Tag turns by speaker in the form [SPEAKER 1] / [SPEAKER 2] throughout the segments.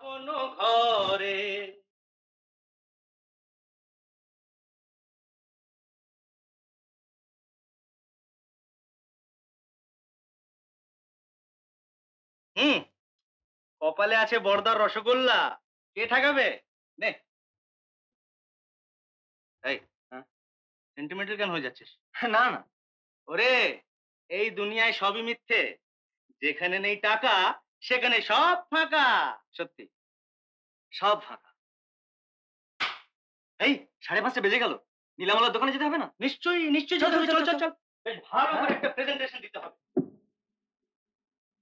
[SPEAKER 1] আপন ঘরে। হুম, কপালে আছে বড়দার রসগোল্লা, কে ঠেকাবে? নে। এই, সেন্টিমেন্টাল কেন হয়ে যাচ্ছিস? না না, ওরে, এই দুনিয়ায় সবই মিথ্যে। যেখানে নেই টাকা সেখানে সব ফাঁকা। সত্যি, সব ফাঁকা। এই, 5:30 বেজে গেল, নীলামালার দোকানে যেতে হবে না? নিশ্চয়ই নিশ্চয়ই যেতে হবে। চল চল চল, বেশ ভালো করে একটা প্রেজেন্টেশন দিতে হবে।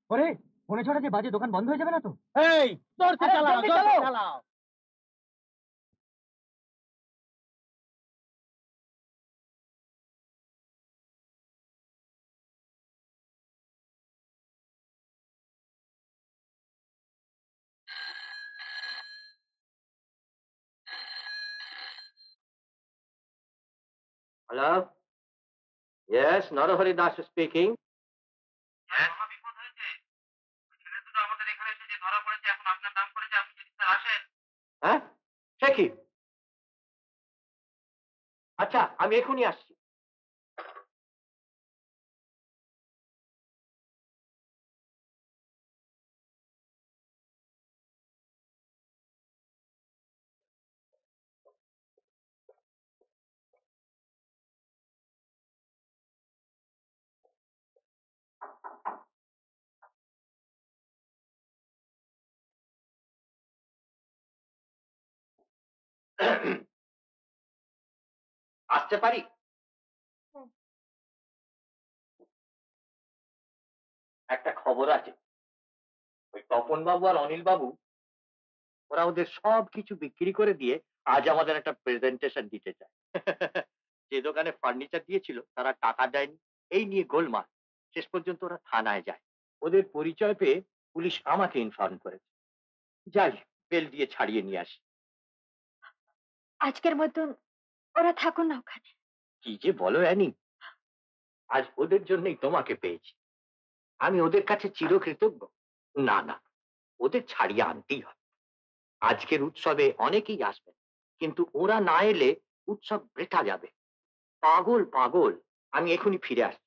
[SPEAKER 2] ওরে, ফোনে ছড়া যে বাজে, দোকান বন্ধ হয়ে যাবে না তো? এই, জোরসে চালাও, জোরসে চালাও।
[SPEAKER 3] Hello? Yes, Narahari Das speaking.
[SPEAKER 1] হ্যাঁ, কোনো বিপদ হয়েছে? ওই ছেলে দুটো আমাদের এখানে এসে যে ধরা পড়েছে, এখন আপনার নাম করেছে, আপনি যদি স্যার আসেন।
[SPEAKER 3] হ্যাঁ, সে কি? আচ্ছা, আমি এখনই আসছি। আসতে পারি? একটা খবর আছে, ওই তপন বাবু আর অনিল বাবু, ওরা ওদের সব কিছু বিক্রি করে দিয়ে আজ আমাদের একটা প্রেজেন্টেশন দিতে চায়। যে দোকানে ফার্নিচার দিয়েছিল তারা টাকা দেয়নি, এই নিয়ে গোলমাল। শেষ পর্যন্ত ওরা থানায় যায়। ওদের পরিচয় পেয়ে পুলিশ আমাকে ইনফর্ম করেছে। যাই, বেল দিয়ে ছাড়িয়ে নিয়ে আসি।
[SPEAKER 4] আজকের মতন ওরা থাকুন না ওখানে।
[SPEAKER 3] কি যে বলো অ্যানি, আজ ওদের জন্যই তোমাকে পেয়েছি। আমি ওদের কাছে চিরকৃতজ্ঞ। না না, ওদের ছাড়িয়ে আনতেই হবে। আজকের উৎসবে অনেকেই আসবেন, কিন্তু ওরা না এলে উৎসব বৃথা যাবে। পাগল পাগল, আমি এখনই ফিরে আসছি।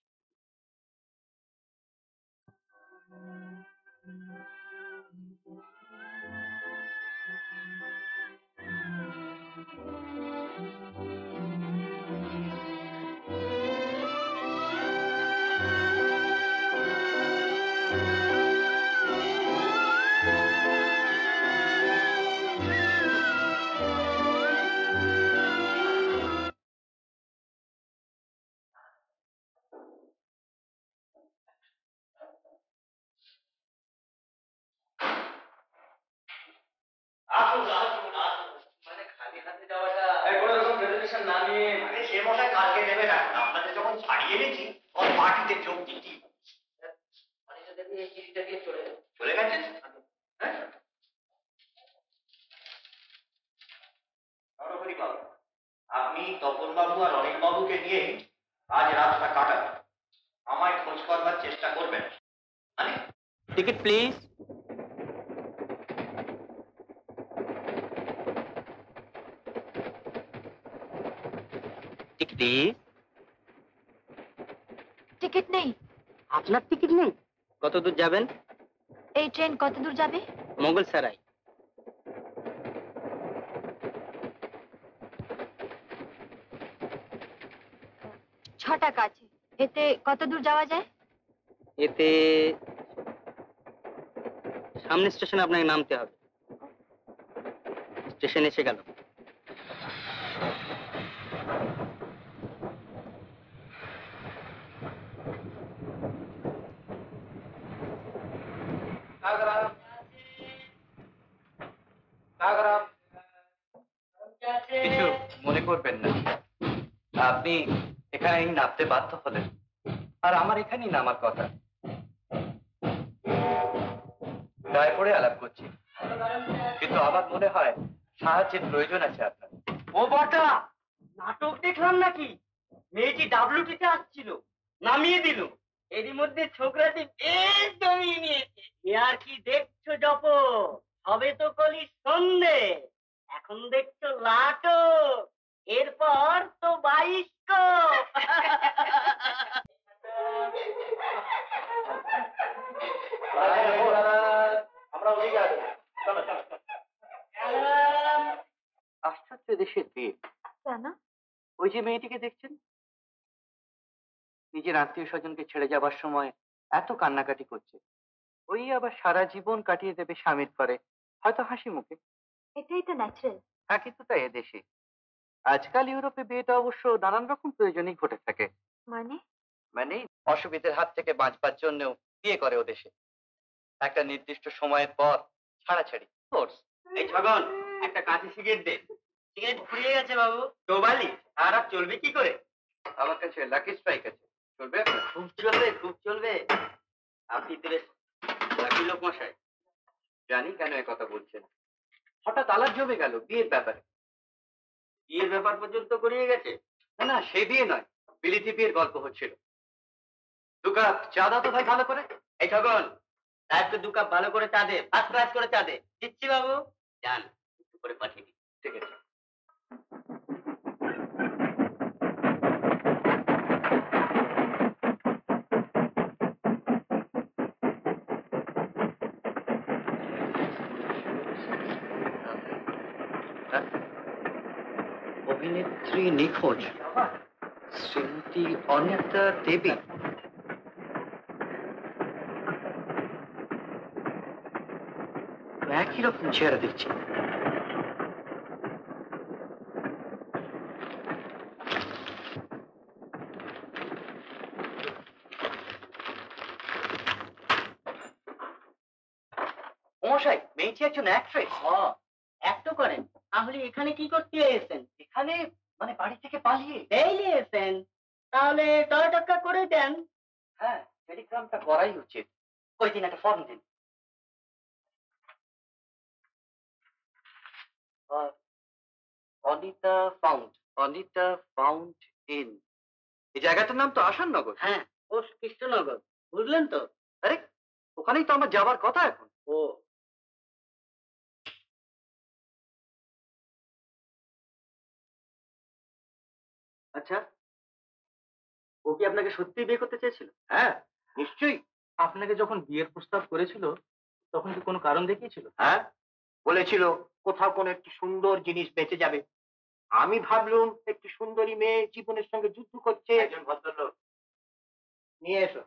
[SPEAKER 1] আসুন আসুন আসুন, মানে খালি হাতে যাওয়াটা কোনো রকম প্রেজেন্টেশন না নিয়ে।
[SPEAKER 3] আরে সে মশাই কালকে দেবেন, এখন আপনাদের যখন ছাড়িয়ে এনেছি ওর পার্টিতে যোগ দিতেই হবে।
[SPEAKER 1] ফার্নিচারটা দিয়ে চিঠিটা দিয়ে চলে যান।
[SPEAKER 3] চলে গেছেন? হ্যাঁ, নরহরি বাবু, আপনি তপন বাবু আর অনিল বাবুকে নিয়ে আজ রাতটা কাটাবেন। আমায় খোঁজ করবার চেষ্টা করবেন। মানে
[SPEAKER 2] ticket please. Ticket please.
[SPEAKER 4] Ticket নেই।
[SPEAKER 2] আপনার টিকিট নেই? কত দূর যাবেন?
[SPEAKER 4] এই ট্রেন কত দূর যাবে?
[SPEAKER 2] মোগল সারাই।
[SPEAKER 4] টাকা আছে, এতে কত দূর যাওয়া যায়?
[SPEAKER 2] এতে সামনে স্টেশনে আপনাকে নামতে হবে। স্টেশন এসে গেল।
[SPEAKER 3] কিছু মনে করবেন না, আপনি এখানেই নামতে বাধ্য হলেন, আর আমার এখানেই নামার কথা। দয়া করে আলাপ করছি, কিন্তু আমার মনে হয় সাহায্যের প্রয়োজন আছে আপনার।
[SPEAKER 2] ও বটা, নাটক দেখলাম নাকি? মেয়েটি ডাব্লিউটিতে আসছিল, নামিয়ে দিল। এরই মধ্যে ছোকরাটি বেশ জমিয়ে নিয়েছে। এ আর কি দেখছো জপ? সবে তো কলি সন্ধে, এখন দেখছো নাটক, এরপর তো বাইস্কোপ।
[SPEAKER 3] আমরা ওদিকে আছি। চলো চলো চলো। আশ্চর্য দেশের বিয়ে।
[SPEAKER 4] কেন?
[SPEAKER 3] ওই যে মেয়েটিকে দেখছেন, নিজের আত্মীয় স্বজনকে ছেড়ে যাবার সময় এত কান্নাকাটি করছে, ওই আবার সারা জীবন কাটিয়ে দেবে স্বামীর ঘরে, হয়তো হাসি মুখে।
[SPEAKER 4] এটাই তো ন্যাচারাল।
[SPEAKER 3] হ্যাঁ, কিন্তু তাই এদেশে আজকাল ইউরোপে বিয়েটা অবশ্য নানান রকম প্রয়োজনেই ঘটে থাকে।
[SPEAKER 4] মানে?
[SPEAKER 3] মানে অসুবিধার হাত থেকে বাঁচবার জন্যও বিয়ে করে ও দেশে। একটা নির্দিষ্ট সময়ের পর ছাড়াছাড়ি কোর্স।
[SPEAKER 2] এই ছগন, একটা কাঁচি সিগারেট দে। সিগারেট ফুরিয়ে গেছে বাবু। ডোবালি আর আর চলবে কি করে?
[SPEAKER 3] আমার কাছে লাকি স্ট্রাইক আছে, চলবে আপনার?
[SPEAKER 2] খুব চলবে, খুব চলবে। আপনি তো বেশ লাকি লোক মশাই।
[SPEAKER 3] জানি কেন এ কথা বলছেন। হঠাৎ আলাপ জমে গেল বিয়ের ব্যাপারে।
[SPEAKER 2] বিয়ের ব্যাপার পর্যন্ত গড়িয়ে গেছে।
[SPEAKER 3] না না, সে বিয়ে নয়, বিলিতি বিয়ের গল্প হচ্ছিল। দু কাপ চা দাও তো ভাই ভালো করে।
[SPEAKER 2] এই ছগন, সাহেবকে 2 কাপ ভালো করে চা দে, ফার্স্ট ক্লাস করে চা দে। দিচ্ছি বাবু। যান, একটু করে পাঠিয়ে দিন।
[SPEAKER 3] ঠিক আছে। অভিনেত্রী নিখোঁজ শ্রীমতী অনিতা দেবী। একই রকম চেহারা দেখছি। মশাই, মেয়েটি একজন অ্যাক্ট্রেস।
[SPEAKER 2] অ্যাক্ট করেন? তাহলে এখানে কি করতে এসেছেন?
[SPEAKER 3] এখানে মানে বাড়ি থেকে পালিয়ে?
[SPEAKER 2] ডেইলি এসেছেন? তাহলে টাকা করে দেন।
[SPEAKER 3] হ্যাঁ, টেলিগ্রামটা করাই উচিত। ওই দিন একটা ফর্ম দিন। Ah, Anita found, Anita found in, এই জায়গাটার নাম তো আসাননগর।
[SPEAKER 2] হ্যাঁ, ও কৃষ্ণনগর। বুঝলেন তো?
[SPEAKER 3] আরে, ওখানেই তো আমার যাবার কথা এখন।
[SPEAKER 2] ও,
[SPEAKER 3] আচ্ছা, ও কি আপনাকে সত্যি বিয়ে করতে চেয়েছিল? হ্যাঁ, নিশ্চয়ই।
[SPEAKER 1] আপনাকে যখন বিয়ের প্রস্তাব করেছিল তখন কি কোনো কারণ দেখিয়েছিল?
[SPEAKER 3] হ্যাঁ, বলেছিল কোথাও কোনো একটি সুন্দর জিনিস বেঁচে যাবে। আমি ভাবলুম একটি সুন্দরী মেয়ে জীবনের সঙ্গে যুদ্ধ করছে। একজন ভদ্রলোক নিয়ে এসো।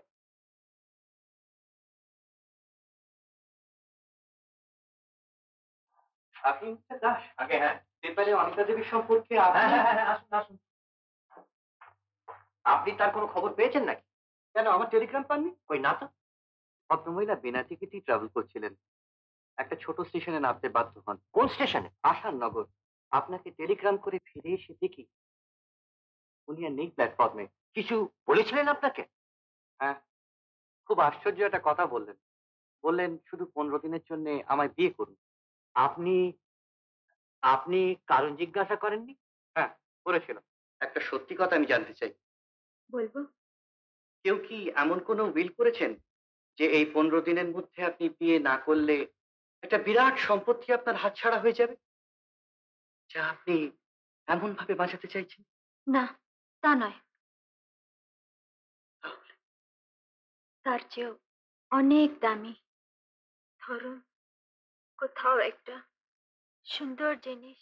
[SPEAKER 3] আপনি মিস্টার দাস? আগে হ্যাঁ, পেপারে অনিতা দেবীর সম্পর্কে আসুন আসুন। আপনি তার কোনো খবর পেয়েছেন নাকি? কেন, আমার টেলিগ্রাম পাননি? কই না তো। ভদ্রমহিলা বিনা টিকিটই ট্রাভেল করছিলেন, একটা ছোট স্টেশনে নামতে বাধ্য হন। কোন স্টেশনে? আসাননগর। আপনাকে টেলিগ্রাম করে ফিরে এসে দেখি উনি আর নেই প্ল্যাটফর্মে। কিছু বলেছিলেন আপনাকে? হ্যাঁ, খুব আশ্চর্য একটা কথা বললেন। বললেন শুধু 15 দিনের জন্য আমায় বিয়ে করুন। আপনি আপনি কারণ জিজ্ঞাসা করেননি? হ্যাঁ, করেছিলাম। একটা সত্যি কথা আমি জানতে চাই।
[SPEAKER 4] বলবো?
[SPEAKER 3] কেউ কি এমন কোনো উইল করেছেন যে এই 15 দিনের মধ্যে আপনি বিয়ে না করলে একটা বিরাট সম্পত্তি আপনার হাতছাড়া হয়ে যাবে, যা আপনি এমন ভাবে বাঁচাতে চাইছেন?
[SPEAKER 4] না, তা নয়। তার চেয়েও অনেক দামি। ধরুন, কোথাও একটা সুন্দর জিনিস